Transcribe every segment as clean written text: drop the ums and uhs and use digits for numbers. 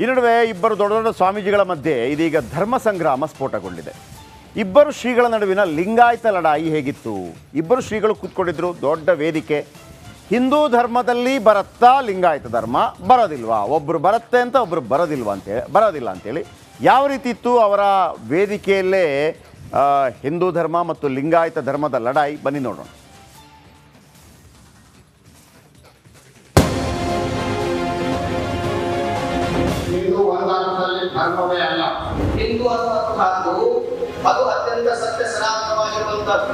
ಈ ನಡುವೆ ಇಬ್ಬರು ದೊಡ್ಡ ದೊಡ್ಡ ಸ್ವಾಮೀಜಿಗಳ ಮಧ್ಯೆ ಇದೀಗ ಧರ್ಮ ಸಂಗ್ರಾಮ ಸ್ಫೋಟಗೊಂಡಿದೆ. ಇಬ್ಬರು ಶ್ರೀಗಳ ನಡುವಿನ ಲಿಂಗಾಯತ ಲಡಾಯಿ ಹೇಗಿತ್ತು? ಇಬ್ಬರು ಶ್ರೀಗಳು ಕೂತ್ಕೊಂಡಿದ್ರು ದೊಡ್ಡ ವೇದಿಕೆ. ಹಿಂದೂ ಧರ್ಮದಲ್ಲಿ ಬರುತ್ತಾ ಲಿಂಗಾಯತ ಧರ್ಮ, ಬರೋದಿಲ್ವಾ? ಒಬ್ಬರು ಬರುತ್ತೆ ಅಂತ ಒಬ್ಬರು ಬರೋದಿಲ್ಲ ಅಂತೇಳಿ ಯಾವ ರೀತಿ ಇತ್ತು ಅವರ ವೇದಿಕೆಯಲ್ಲೇ ಹಿಂದೂ ಧರ್ಮ ಮತ್ತು ಲಿಂಗಾಯತ ಧರ್ಮದ ಲಡಾಯಿ? ಬನ್ನಿ ನೋಡೋಣ. ಹಿಂದೂ ಒಂದಾರ್ಥದಲ್ಲಿ ಧರ್ಮವೇ ಅಲ್ಲ. ಹಿಂದೂ ಅನ್ನುವಂತಹದ್ದು ಅದು ಅತ್ಯಂತ ಸತ್ಯ ಸನಾತನವಾಗಿರುವಂತದ್ದು.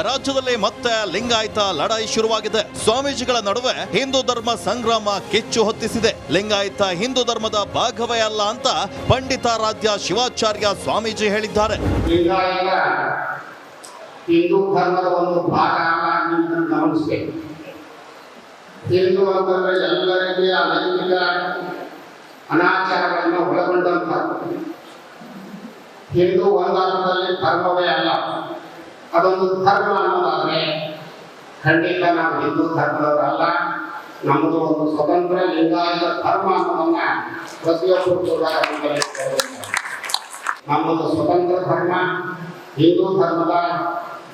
ರಾಜ್ಯದಲ್ಲಿ ಮತ್ತೆ ಲಿಂಗಾಯತ ಲಡಾಯಿ ಶುರುವಾಗಿದೆ. ಸ್ವಾಮೀಜಿಗಳ ನಡುವೆ ಹಿಂದೂ ಧರ್ಮ ಸಂಗ್ರಾಮ ಕಿಚ್ಚು ಹೊತ್ತಿಸಿದೆ. ಲಿಂಗಾಯತ ಹಿಂದೂ ಧರ್ಮದ ಭಾಗವೇ ಅಲ್ಲ ಅಂತ ಪಂಡಿತಾರಾಧ್ಯ ಶಿವಾಚಾರ್ಯ ಸ್ವಾಮೀಜಿ ಹೇಳಿದ್ದಾರೆ. ಲಿಂಗಾಯತ ಹಿಂದೂ ಧರ್ಮದ ಒಂದು ಭಾಗ ಅಲ್ಲ, ಗಮನಿಸಬೇಕು. ಹಿಂದೂ ಅಂತಂದ್ರೆ ಎಲ್ಲ ರೀತಿಯ ಲೈಂಗಿಕ ಅನಾಚಾರಗಳನ್ನು ಒಳಗೊಂಡಂತಹ ಹಿಂದೂ ಒಂದಾರ್ಥದಲ್ಲಿ ಧರ್ಮವೇ ಅಲ್ಲ. ಅದೊಂದು ಧರ್ಮ ಅನ್ನೋದಾದ್ರೆ ಖಂಡಿತ ನಾವು ಹಿಂದೂ ಧರ್ಮದವರಲ್ಲ. ನಮ್ಮದು ಒಂದು ಸ್ವತಂತ್ರ ಲಿಂಗಾಯತ ಧರ್ಮ ಅನ್ನೋದನ್ನ ಪ್ರತಿಯೊಬ್ಬರು ನಮ್ಮದು ಸ್ವತಂತ್ರ ಧರ್ಮ, ಹಿಂದೂ ಧರ್ಮದ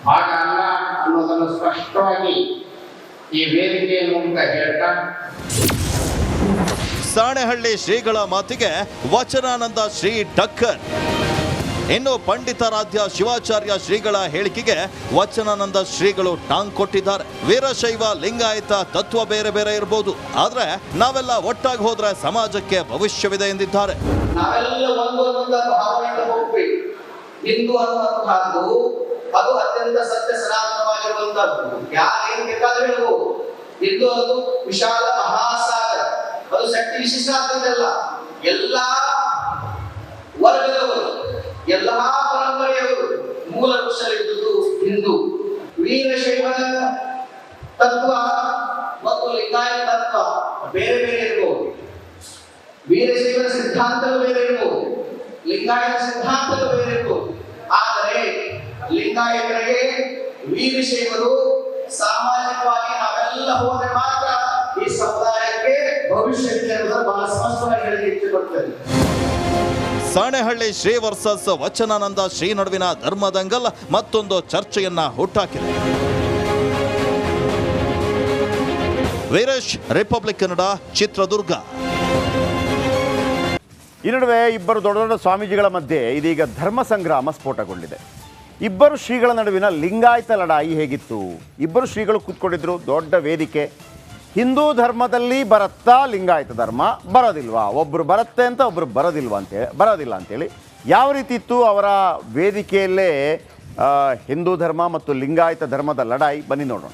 ಭಾಗ ಅಲ್ಲ ಅನ್ನೋದನ್ನು ಸ್ಪಷ್ಟವಾಗಿ ಈ ವೇದಿಕೆಯ ಮೂಲಕ ಹೇಳ್ತಾ ಸಾಣೆಹಳ್ಳಿ ಶ್ರೀಗಳ ಮಾತಿಗೆ ವಚನಾನಂದ ಶ್ರೀ ಟಕ್ಕರ್. ಇನ್ನು ಪಂಡಿತಾರಾಧ್ಯ ಶಿವಾಚಾರ್ಯ ಶ್ರೀಗಳ ಹೇಳಿಕೆಗೆ ವಚನಾನಂದ ಶ್ರೀಗಳು ಟಾಂಗ್ ಕೊಟ್ಟಿದ್ದಾರೆ. ವೀರಶೈವ ಲಿಂಗಾಯತ ತತ್ವ ಬೇರೆ ಬೇರೆ ಇರಬಹುದು, ಆದ್ರೆ ನಾವೆಲ್ಲ ಒಟ್ಟಾಗಿ ಹೋದ್ರೆ ಸಮಾಜಕ್ಕೆ ಭವಿಷ್ಯವಿದೆ ಎಂದಿದ್ದಾರೆ. ನಾವೆಲ್ಲ ಒಂದು ಭಾವನೆಯಿಂದ ಹೋಗ್ಬೇಕು. ಹಿಂದೂ ಅನ್ನುವಂತಹದ್ದು ಅದು ಅತ್ಯಂತ ಸತ್ಯ ಸನಾತನವಾಗಿರುವಂತದ್ದು. ಯಾರೇನು ಬೇಕಾದ್ರೂ ಹೇಳ್ಬೋದು. ಹಿಂದೂ ಅದು ವಿಶಾಲ ಮಹಾಸಾಗರ, ಅದು ಶಕ್ತಿ ವಿಶಿಷ್ಟ ಆಗ್ತದಲ್ಲ. ಎಲ್ಲಾ ವರ್ಗದವರು, ಎಲ್ಲಾ ಪರಂಪರೆಯವರು ಮೂಲ ವೃಕ್ಷದಲ್ಲಿದ್ದುದು ಹಿಂದೂ. ವೀರಶೈವ ತತ್ವ ಮತ್ತು ಲಿಂಗಾಯತ ತತ್ವ ಬೇರೆ ಬೇರೆ ಇರಬಹುದು. ವೀರಶೈವನ ಸಿದ್ಧಾಂತಗಳು ಬೇರೆ ಇರಬಹುದು, ಲಿಂಗಾಯತ ಸಿದ್ಧಾಂತಗಳು ಬೇರೆ ಇರಬಹುದು. ಆದರೆ ಲಿಂಗಾಯತರಿಗೆ ವೀರಶೈವರು ಸಾಮಾಜಿಕವಾಗಿ ನಾವೆಲ್ಲ ಹೋದರೆ ಮಾತ್ರ ಈ ಸಮುದಾಯಕ್ಕೆ ಭವಿಷ್ಯವಿದೆ ಅನ್ನೋದನ್ನು ಬಹಳ ಸ್ಪಷ್ಟವಾಗಿ ಹೇಳಲಿಕ್ಕೆ ಇಷ್ಟಪಡ್ತೇನೆ. ಸಾಣೆಹಳ್ಳಿ ಶ್ರೀ ವರ್ಸಸ್ ವಚನಾನಂದ ಶ್ರೀ ನಡುವಿನ ಧರ್ಮದಂಗಲ್ ಮತ್ತೊಂದು ಚರ್ಚೆಯನ್ನ ಹುಟ್ಟಾಕಿದೆ. ವೀರೇಶ್, ರಿಪಬ್ಲಿಕ್ ಕನ್ನಡ, ಚಿತ್ರದುರ್ಗ. ಈ ನಡುವೆ ಇಬ್ಬರು ದೊಡ್ಡ ದೊಡ್ಡ ಸ್ವಾಮೀಜಿಗಳ ಮಧ್ಯೆ ಇದೀಗ ಧರ್ಮ ಸಂಗ್ರಾಮ ಸ್ಫೋಟಗೊಂಡಿದೆ. ಇಬ್ಬರು ಶ್ರೀಗಳ ನಡುವಿನ ಲಿಂಗಾಯತ ಲಡಾಯಿ ಹೇಗಿತ್ತು? ಇಬ್ಬರು ಶ್ರೀಗಳು ಕೂತ್ಕೊಂಡಿದ್ರು ದೊಡ್ಡ ವೇದಿಕೆ. ಹಿಂದೂ ಧರ್ಮದಲ್ಲಿ ಬರುತ್ತಾ ಲಿಂಗಾಯತ ಧರ್ಮ, ಬರೋದಿಲ್ವಾ? ಒಬ್ಬರು ಬರುತ್ತೆ ಅಂತ ಒಬ್ಬರು ಬರೋದಿಲ್ಲ ಅಂತೇಳಿ ಯಾವ ರೀತಿ ಇತ್ತು ಅವರ ವೇದಿಕೆಯಲ್ಲೇ ಹಿಂದೂ ಧರ್ಮ ಮತ್ತು ಲಿಂಗಾಯತ ಧರ್ಮದ ಲಡಾಯಿ? ಬನ್ನಿ ನೋಡೋಣ.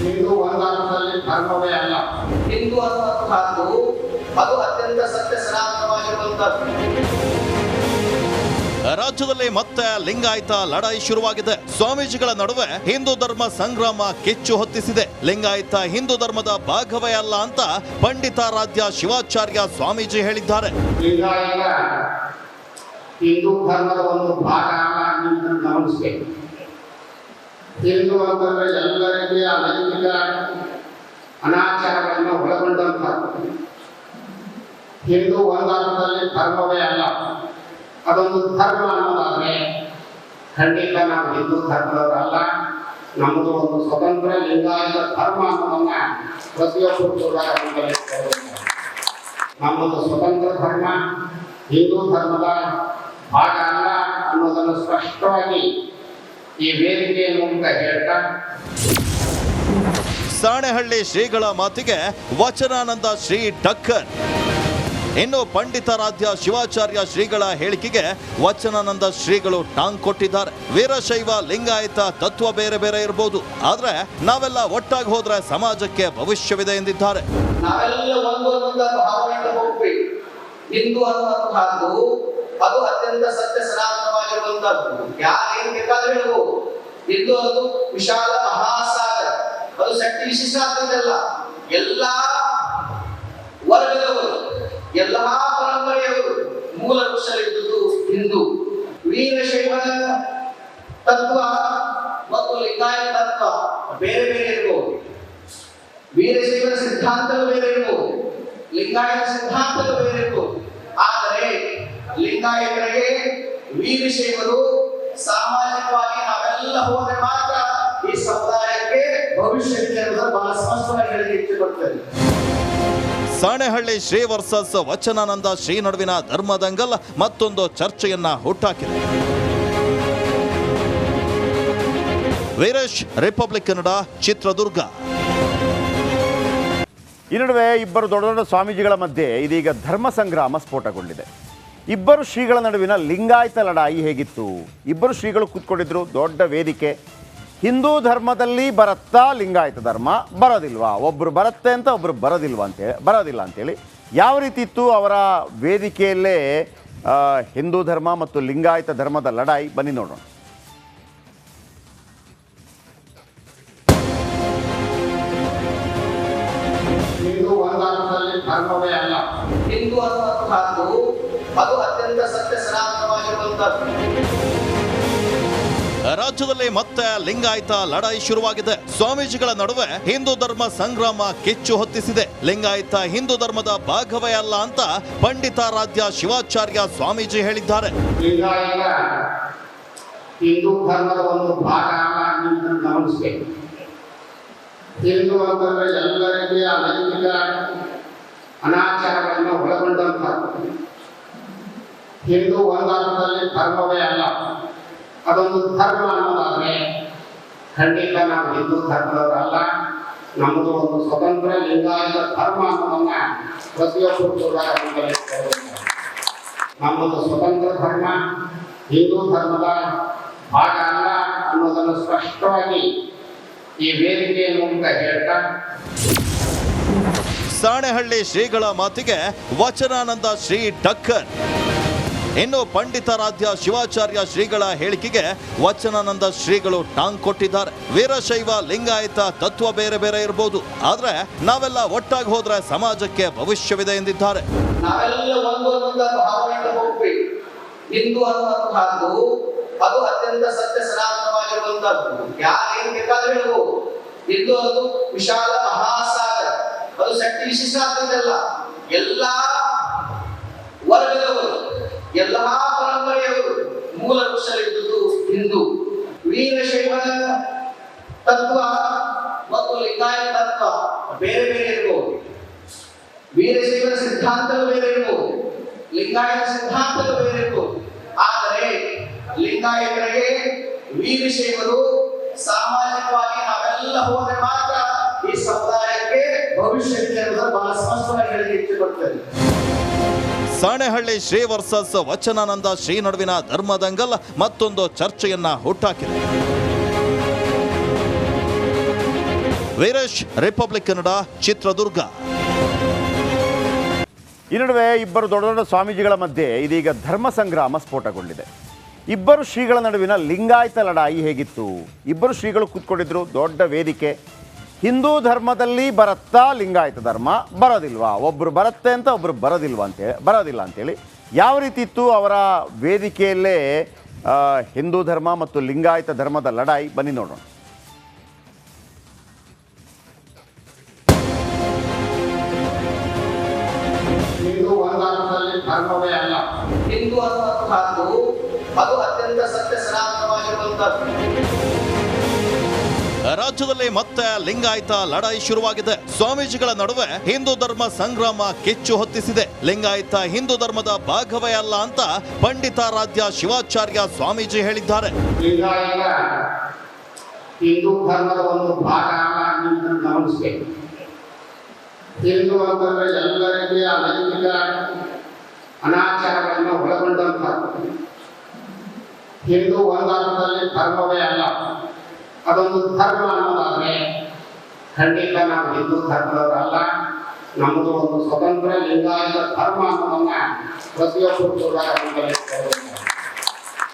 ಹಿಂದೂ ಒಂದಾರ್ಥದಲ್ಲಿ ಧರ್ಮವೇ ಅಲ್ಲ. ಹಿಂದೂ ಅನ್ನುವಂತಹದ್ದು ಅದು ಅತ್ಯಂತ ಸತ್ಯ ಸನಾತನವಾಗಿರುವಂತದ್ದು. ರಾಜ್ಯದಲ್ಲಿ ಮತ್ತೆ ಲಿಂಗಾಯತ ಲಡಾಯಿ ಶುರುವಾಗಿದೆ. ಸ್ವಾಮೀಜಿಗಳ ನಡುವೆ ಹಿಂದೂ ಧರ್ಮ ಸಂಗ್ರಾಮ ಕಿಚ್ಚು ಹೊತ್ತಿಸಿದೆ. ಲಿಂಗಾಯತ ಹಿಂದೂ ಧರ್ಮದ ಭಾಗವೇ ಅಲ್ಲ ಅಂತ ಪಂಡಿತಾರಾಧ್ಯ ಶಿವಾಚಾರ್ಯ ಸ್ವಾಮೀಜಿ ಹೇಳಿದ್ದಾರೆ. ಲಿಂಗಾಯತ ಹಿಂದೂ ಧರ್ಮದ ಒಂದು ಭಾಗ ಅಲ್ಲ, ಗಮನಿಸಬೇಕು. ಹಿಂದೂ ಅಂತಂದ್ರೆ ಎಲ್ಲ ರೀತಿಯ ಲೈಂಗಿಕ ಅನಾಚಾರಗಳನ್ನು ಒಳಗೊಂಡಂತಹ ಹಿಂದೂ ಒಂದಾರ್ಥದಲ್ಲಿ ಧರ್ಮವೇ ಅಲ್ಲ. ಅದೊಂದು ಧರ್ಮ ಅನ್ನೋದಾದ್ರೆ ಖಂಡಿತ ನಾವು ಹಿಂದೂ ಧರ್ಮದವರಲ್ಲ. ನಮ್ಮದು ಒಂದು ಸ್ವತಂತ್ರ ಲಿಂಗಾಯತ ಧರ್ಮ ಅನ್ನೋದನ್ನ ಪ್ರತಿಯೊಬ್ಬರು ನಮ್ಮದು ಸ್ವತಂತ್ರ ಧರ್ಮ, ಹಿಂದೂ ಧರ್ಮದ ಭಾಗ ಅಲ್ಲ ಅನ್ನೋದನ್ನು ಸ್ಪಷ್ಟವಾಗಿ ಈ ವೇದಿಕೆಯ ಮೂಲಕ ಹೇಳ್ತಾ ಸಾಣೆಹಳ್ಳಿ ಶ್ರೀಗಳ ಮಾತಿಗೆ ವಚನಾನಂದ ಶ್ರೀ ಟಕ್ಕರ್. ಇನ್ನು ಪಂಡಿತಾರಾಧ್ಯ ಶಿವಾಚಾರ್ಯ ಶ್ರೀಗಳ ಹೇಳಿಕೆಗೆ ವಚನಾನಂದ ಶ್ರೀಗಳು ಟಾಂಗ್ ಕೊಟ್ಟಿದ್ದಾರೆ. ವೀರಶೈವ ಲಿಂಗಾಯತ ತತ್ವ ಬೇರೆ ಬೇರೆ ಇರಬಹುದು, ಆದ್ರೆ ನಾವೆಲ್ಲ ಒಟ್ಟಾಗಿ ಹೋದ್ರೆ ಸಮಾಜಕ್ಕೆ ಭವಿಷ್ಯವಿದೆ ಎಂದಿದ್ದಾರೆ. ನಾವೆಲ್ಲ ಒಂದು ಭಾವನೆಯಿಂದ ಹೋಗ್ಬೇಕು. ಹಿಂದೂ ಅನ್ನುವಂತಹದ್ದು ಅದು ಅತ್ಯಂತ ಸತ್ಯ ಸನಾತನವಾಗಿರುವಂತದ್ದು. ಯಾರೇನು ಬೇಕಾದ್ರೂ ಹೇಳ್ಬೋದು. ಹಿಂದೂ ಅದು ವಿಶಾಲ ಮಹಾಸಾಗರ, ಅದು ಶಕ್ತಿ ವಿಶಿಷ್ಟ ಆಗ್ತದಲ್ಲ. ಎಲ್ಲಾ ವರ್ಗದವರು, ಎಲ್ಲಾ ಪರಂಪರೆಯವರು ಮೂಲ ವೃಕ್ಷದಲ್ಲಿದ್ದುದು ಹಿಂದೂ. ವೀರಶೈವ ತತ್ವ ಮತ್ತು ಲಿಂಗಾಯತ ತತ್ವ ಬೇರೆ ಬೇರೆ ಇರಬಹುದು, ವೀರಶೈವರ ಸಿದ್ಧಾಂತಗಳು ಬೇರೆ ಇರಬಹುದು, ಲಿಂಗಾಯತ ಸಿದ್ಧಾಂತಗಳು ಬೇರೆ ಇರಬಹುದು. ಆದರೆ ಲಿಂಗಾಯತರಿಗೆ ವೀರಶೈವರು ಸಾಮಾಜಿಕವಾಗಿ ನಾವೆಲ್ಲ ಹೋದ್ರೆ ಮಾತ್ರ ಈ ಸಮುದಾಯಕ್ಕೆ ಭವಿಷ್ಯವಿದೆ ಅನ್ನೋದನ್ನು ಬಹಳ ಸ್ಪಷ್ಟವಾಗಿ ಹೇಳಲಿಕ್ಕೆ ಇಚ್ಛೆಪಡ್ತೇನೆ. ಸಾಣೆಹಳ್ಳಿ ಶ್ರೀ ವರ್ಸಸ್ ವಚನಾನಂದ ಶ್ರೀ ನಡುವಿನ ಧರ್ಮದಂಗಲ್ ಮತ್ತೊಂದು ಚರ್ಚೆಯನ್ನ ಹುಟ್ಟಾಕಿದೆ. ವೀರೇಶ್, ರಿಪಬ್ಲಿಕ್ ಕನ್ನಡ, ಚಿತ್ರದುರ್ಗ. ಈ ನಡುವೆ ಇಬ್ಬರು ದೊಡ್ಡ ದೊಡ್ಡ ಸ್ವಾಮೀಜಿಗಳ ಮಧ್ಯೆ ಇದೀಗ ಧರ್ಮ ಸಂಗ್ರಾಮ ಸ್ಫೋಟಗೊಂಡಿದೆ. ಇಬ್ಬರು ಶ್ರೀಗಳ ನಡುವಿನ ಲಿಂಗಾಯತ ಲಡಾಯಿ ಹೇಗಿತ್ತು? ಇಬ್ಬರು ಶ್ರೀಗಳು ಕೂತ್ಕೊಂಡಿದ್ರು ದೊಡ್ಡ ವೇದಿಕೆ. ಹಿಂದೂ ಧರ್ಮದಲ್ಲಿ ಬರುತ್ತಾ ಲಿಂಗಾಯತ ಧರ್ಮ, ಬರೋದಿಲ್ವಾ? ಒಬ್ಬರು ಬರುತ್ತೆ ಅಂತ ಒಬ್ಬರು ಬರೋದಿಲ್ಲ ಅಂತೇಳಿ ಯಾವ ರೀತಿ ಇತ್ತು ಅವರ ವೇದಿಕೆಯಲ್ಲೇ ಹಿಂದೂ ಧರ್ಮ ಮತ್ತು ಲಿಂಗಾಯತ ಧರ್ಮದ ಲಡಾಯಿ? ಬನ್ನಿ ನೋಡೋಣ. ಹಿಂದೂ ಒಂದಾರ್ಥದಲ್ಲಿ ಧರ್ಮವೇ ಅಲ್ಲ. ಹಿಂದೂ ಅನ್ನುವಂತಹದ್ದು ಅದು ಅತ್ಯಂತ ಸತ್ಯ ಸನಾತನವಾಗಿರುವಂತಹದ್ದು. ರಾಜ್ಯದಲ್ಲಿ ಮತ್ತೆ ಲಿಂಗಾಯತ ಲಡಾಯಿ ಶುರುವಾಗಿದೆ. ಸ್ವಾಮೀಜಿಗಳ ನಡುವೆ ಹಿಂದೂ ಧರ್ಮ ಸಂಗ್ರಾಮ ಕಿಚ್ಚು ಹೊತ್ತಿಸಿದೆ. ಲಿಂಗಾಯತ ಹಿಂದೂ ಧರ್ಮದ ಭಾಗವೇ ಅಲ್ಲ ಅಂತ ಪಂಡಿತಾರಾಧ್ಯ ಶಿವಾಚಾರ್ಯ ಸ್ವಾಮೀಜಿ ಹೇಳಿದ್ದಾರೆ. ಲಿಂಗಾಯತ ಹಿಂದೂ ಧರ್ಮದ ಒಂದು ಭಾಗ ಅಲ್ಲ, ಗಮನಿಸಬೇಕು. ಹಿಂದೂ ಅಂತಂದ್ರೆ ಎಲ್ಲ ರೀತಿಯ ಲೈಂಗಿಕ ಅನಾಚಾರಗಳನ್ನು ಒಳಗೊಂಡಂತಹ ಹಿಂದೂ ಒಂದಾರ್ಥದಲ್ಲಿ ಧರ್ಮವೇ ಅಲ್ಲ. ಅದೊಂದು ಧರ್ಮ ಅನ್ನೋದಾದ್ರೆ ಖಂಡಿತ ನಾವು ಹಿಂದೂ ಧರ್ಮದವರಲ್ಲ. ನಮ್ಮದು ಒಂದು ಸ್ವತಂತ್ರ ಲಿಂಗಾಯತ ಧರ್ಮ ಅನ್ನೋದನ್ನ ಪ್ರತಿಯೊಬ್ಬರು ಕೂಡ ನಮ್ಮದು ಸ್ವತಂತ್ರ ಧರ್ಮ, ಹಿಂದೂ ಧರ್ಮದ ಭಾಗ ಅಲ್ಲ ಅನ್ನೋದನ್ನು ಸ್ಪಷ್ಟವಾಗಿ ಈ ವೇದಿಕೆಯ ಮೂಲಕ ಹೇಳ್ತಾ ಸಾಣೆಹಳ್ಳಿ ಶ್ರೀಗಳ ಮಾತಿಗೆ ವಚನಾನಂದ ಶ್ರೀ ಟಕ್ಕರ್. ಇನ್ನು ಪಂಡಿತಾರಾಧ್ಯ ಶಿವಾಚಾರ್ಯ ಶ್ರೀಗಳ ಹೇಳಿಕೆಗೆ ವಚನಾನಂದ ಶ್ರೀಗಳು ಟಾಂಗ್ ಕೊಟ್ಟಿದ್ದಾರೆ. ವೀರಶೈವ ಲಿಂಗಾಯತ ತತ್ವ ಬೇರೆ ಬೇರೆ ಇರಬಹುದು, ಆದ್ರೆ ನಾವೆಲ್ಲ ಒಟ್ಟಾಗಿ ಹೋದ್ರೆ ಸಮಾಜಕ್ಕೆ ಭವಿಷ್ಯವಿದೆ ಎಂದಿದ್ದಾರೆ. ನಾವೆಲ್ಲ ಒಂದು ಭಾವನೆಯಿಂದ ಹೋಗ್ಬೇಕು. ಹಿಂದೂ ಅನ್ನುವಂತಹದ್ದು ಅದು ಅತ್ಯಂತ ಸತ್ಯ ಸನಾತನವಾಗಿರುವಂತಹದ್ದು. ಯಾರೇನು ಬೇಕಾದ್ರೆ ಹೇಳ್ಬೋದು. ಹಿಂದೂ ಅದು ವಿಶಾಲ ಮಹಾಸಾಗರ, ಅದು ಶಕ್ತಿ ವಿಶಿಷ್ಟ ಆಗ್ತದಲ್ಲ. ಎಲ್ಲಾ ವರ್ಗದವರು, ಎಲ್ಲಾ ಪರಂಪರೆಯವರು ಮೂಲ ವೃಕ್ಷದಲ್ಲಿದ್ದುದು ಹಿಂದೂ. ವೀರಶೈವ ತತ್ವ ಮತ್ತು ಲಿಂಗಾಯತ ತತ್ವ ಬೇರೆ ಬೇರೆ ಇರಬಹುದು, ವೀರಶೈವರ ಸಿದ್ಧಾಂತಗಳು ಬೇರೆ ಇರಬಹುದು, ಲಿಂಗಾಯತ ಸಿದ್ಧಾಂತಗಳು ಬೇರೆ ಇರಬಹುದು. ಆದರೆ ಲಿಂಗಾಯತರಿಗೆ ವೀರಶೈವರು ಸಾಮಾಜಿಕವಾಗಿ ನಾವೆಲ್ಲ ಹೋದ್ರೆ ಮಾತ್ರ ಈ ಸಮುದಾಯಕ್ಕೆ ಭವಿಷ್ಯವಿದೆ ಅನ್ನೋದನ್ನು ಬಹಳ ಸ್ಪಷ್ಟವಾಗಿ ಹೇಳಲಿಕ್ಕೆ ಇಚ್ಛೆಪಡ್ತೇನೆ. ಸಾಣೆಹಳ್ಳಿ ಶ್ರೀ ವರ್ಸಸ್ ವಚನಾನಂದ ಶ್ರೀ ನಡುವಿನ ಧರ್ಮದಂಗಲ್ ಮತ್ತೊಂದು ಚರ್ಚೆಯನ್ನ ಹುಟ್ಟಾಕಿದೆ. ವೀರೇಶ್, ರಿಪಬ್ಲಿಕ್ ಕನ್ನಡ, ಚಿತ್ರದುರ್ಗ. ಈ ನಡುವೆ ಇಬ್ಬರು ದೊಡ್ಡ ದೊಡ್ಡ ಸ್ವಾಮೀಜಿಗಳ ಮಧ್ಯೆ ಇದೀಗ ಧರ್ಮ ಸಂಗ್ರಾಮ ಸ್ಫೋಟಗೊಂಡಿದೆ. ಇಬ್ಬರು ಶ್ರೀಗಳ ನಡುವಿನ ಲಿಂಗಾಯತ ಲಡಾಯಿ ಹೇಗಿತ್ತು? ಇಬ್ಬರು ಶ್ರೀಗಳು ಕೂತ್ಕೊಂಡಿದ್ರು ದೊಡ್ಡ ವೇದಿಕೆ. ಹಿಂದೂ ಧರ್ಮದಲ್ಲಿ ಬರುತ್ತಾ ಲಿಂಗಾಯತ ಧರ್ಮ, ಬರೋದಿಲ್ವಾ? ಒಬ್ಬರು ಬರುತ್ತೆ ಅಂತ ಒಬ್ಬರು ಬರೋದಿಲ್ಲ ಅಂತೇಳಿ ಯಾವ ರೀತಿ ಇತ್ತು ಅವರ ವೇದಿಕೆಯಲ್ಲೇ ಹಿಂದೂ ಧರ್ಮ ಮತ್ತು ಲಿಂಗಾಯತ ಧರ್ಮದ ಲಡಾಯಿ? ಬನ್ನಿ ನೋಡೋಣ. ಹಿಂದೂ ಒಂದಾರ್ಥದಲ್ಲಿ ಧರ್ಮವೇ ಅಲ್ಲ. ಹಿಂದೂ ಅನ್ನುವಂತಹದ್ದು ಅದು ಅತ್ಯಂತ ಸತ್ಯ ಸನಾತನವಾಗಿರುವಂತಹದ್ದು. ರಾಜ್ಯದಲ್ಲಿ ಮತ್ತೆ ಲಿಂಗಾಯತ ಲಡಾಯಿ ಶುರುವಾಗಿದೆ. ಸ್ವಾಮೀಜಿಗಳ ನಡುವೆ ಹಿಂದೂ ಧರ್ಮ ಸಂಗ್ರಾಮ ಕಿಚ್ಚು ಹೊತ್ತಿಸಿದೆ. ಲಿಂಗಾಯತ ಹಿಂದೂ ಧರ್ಮದ ಭಾಗವೇ ಅಲ್ಲ ಅಂತ ಪಂಡಿತಾರಾಧ್ಯ ಶಿವಾಚಾರ್ಯ ಸ್ವಾಮೀಜಿ ಹೇಳಿದ್ದಾರೆ. ಲಿಂಗಾಯತ ಹಿಂದೂ ಧರ್ಮದ ಒಂದು ಭಾಗ ಅಲ್ಲ, ಗಮನಿಸಬೇಕು. ಹಿಂದೂ ಅಂತಂದ್ರೆ ಎಲ್ಲ ರೀತಿಯ ಲೈಂಗಿಕ ಅನಾಚಾರಗಳನ್ನು ಒಳಗೊಂಡಂತಹ ಹಿಂದೂ ಒಂದಾರ್ಥದಲ್ಲಿ ಧರ್ಮವೇ ಅಲ್ಲ. ಅದೊಂದು ಧರ್ಮ ಅನ್ನೋದಾದ್ರೆ ಖಂಡಿತ ನಾವು ಹಿಂದೂ ಧರ್ಮದವರಲ್ಲ. ನಮ್ಮದು ಒಂದು ಸ್ವತಂತ್ರ ಲಿಂಗಾಯತ ಧರ್ಮ ಅನ್ನೋದನ್ನ ಪ್ರತಿಯೊಬ್ಬರು ಕೂಡ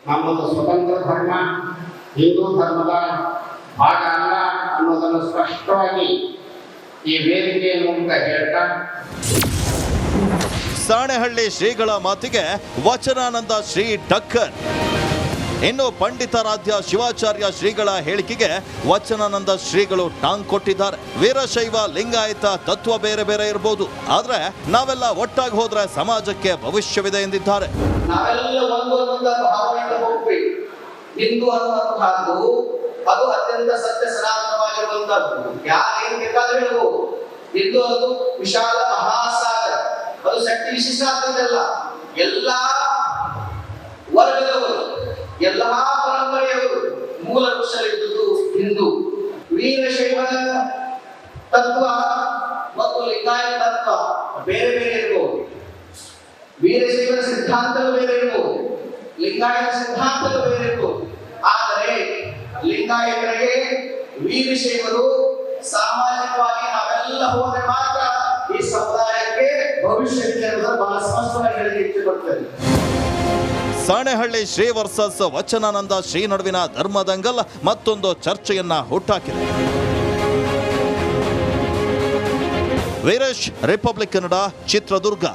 ನಮ್ಮದು ಸ್ವತಂತ್ರ ಧರ್ಮ, ಹಿಂದೂ ಧರ್ಮದ ಭಾಗ ಅಲ್ಲ ಅನ್ನೋದನ್ನು ಸ್ಪಷ್ಟವಾಗಿ ಈ ವೇದಿಕೆಯ ಮೂಲಕ ಹೇಳ್ತಾ ಸಾಣೆಹಳ್ಳಿ ಶ್ರೀಗಳ ಮಾತಿಗೆ ವಚನಾನಂದ ಶ್ರೀ ಟಕ್ಕರ್. ಇನ್ನು ಪಂಡಿತಾರಾಧ್ಯ ಶಿವಾಚಾರ್ಯ ಶ್ರೀಗಳ ಹೇಳಿಕೆಗೆ ವಚನಾನಂದ ಶ್ರೀಗಳು ಟಾಂಗ್ ಕೊಟ್ಟಿದ್ದಾರೆ. ವೀರಶೈವ ಲಿಂಗಾಯತ ತತ್ವ ಬೇರೆ ಬೇರೆ ಇರಬಹುದು, ಆದ್ರೆ ನಾವೆಲ್ಲ ಒಟ್ಟಾಗಿ ಹೋದ್ರೆ ಸಮಾಜಕ್ಕೆ ಭವಿಷ್ಯವಿದೆ ಎಂದಿದ್ದಾರೆ. ನಾವೆಲ್ಲ ಒಂದು ಭಾವನೆಯಿಂದ ಹೋಗ್ಬೇಕು. ಹಿಂದೂ ಅನ್ನುವಂತಹದ್ದು ಅದು ಅತ್ಯಂತ ಸತ್ಯ ಸನಾತನವಾಗಿರುವಂತಹದ್ದು. ಯಾರೇನು ಬೇಕಾದ್ರೂ ಹೇಳ್ಬೋದು. ಹಿಂದೂ ಅದು ವಿಶಾಲ ಮಹಾಸಾಗರ, ಅದು ಶಕ್ತಿ ವಿಶಿಷ್ಟ ಆಗ್ತದಲ್ಲ. ಎಲ್ಲಾ ವರ್ಗದವರು, ಎಲ್ಲಾ ಪರಂಪರೆಯವರು ಮೂಲ ವೃಕ್ಷದಲ್ಲಿದ್ದುದು ಹಿಂದೂ. ವೀರಶೈವ ತತ್ವ ಮತ್ತು ಲಿಂಗಾಯತ ತತ್ವ ಬೇರೆ ಬೇರೆ ಇರಬಹುದು. ವೀರಶೈವನ ಸಿದ್ಧಾಂತಗಳು ಬೇರೆ ಇರಬಹುದು, ಲಿಂಗಾಯತ ಸಿದ್ಧಾಂತಗಳು ಬೇರೆ ಇರಬಹುದು. ಆದರೆ ಲಿಂಗಾಯತರಿಗೆ ವೀರಶೈವರು ಸಾಮಾಜಿಕವಾಗಿ ನಾವೆಲ್ಲ ಹೋದರೆ ಮಾತ್ರ ಈ ಸಮುದಾಯಕ್ಕೆ ಭವಿಷ್ಯವಿದೆ ಅನ್ನೋದನ್ನು ಬಹಳ ಸ್ಪಷ್ಟವಾಗಿ ಹೇಳಲಿಕ್ಕೆ ಇಷ್ಟಪಡ್ತಾರೆ. ಸಾಣೆಹಳ್ಳಿ ಶ್ರೀ ವರ್ಸಸ್ ವಚನಾನಂದ ಶ್ರೀ ನಡುವಿನ ಧರ್ಮದಂಗಲ್ ಮತ್ತೊಂದು ಚರ್ಚೆಯನ್ನ ಹುಟ್ಟಾಕಿದೆ. ವೀರೇಶ್, ರಿಪಬ್ಲಿಕ್ ಕನ್ನಡ, ಚಿತ್ರದುರ್ಗ.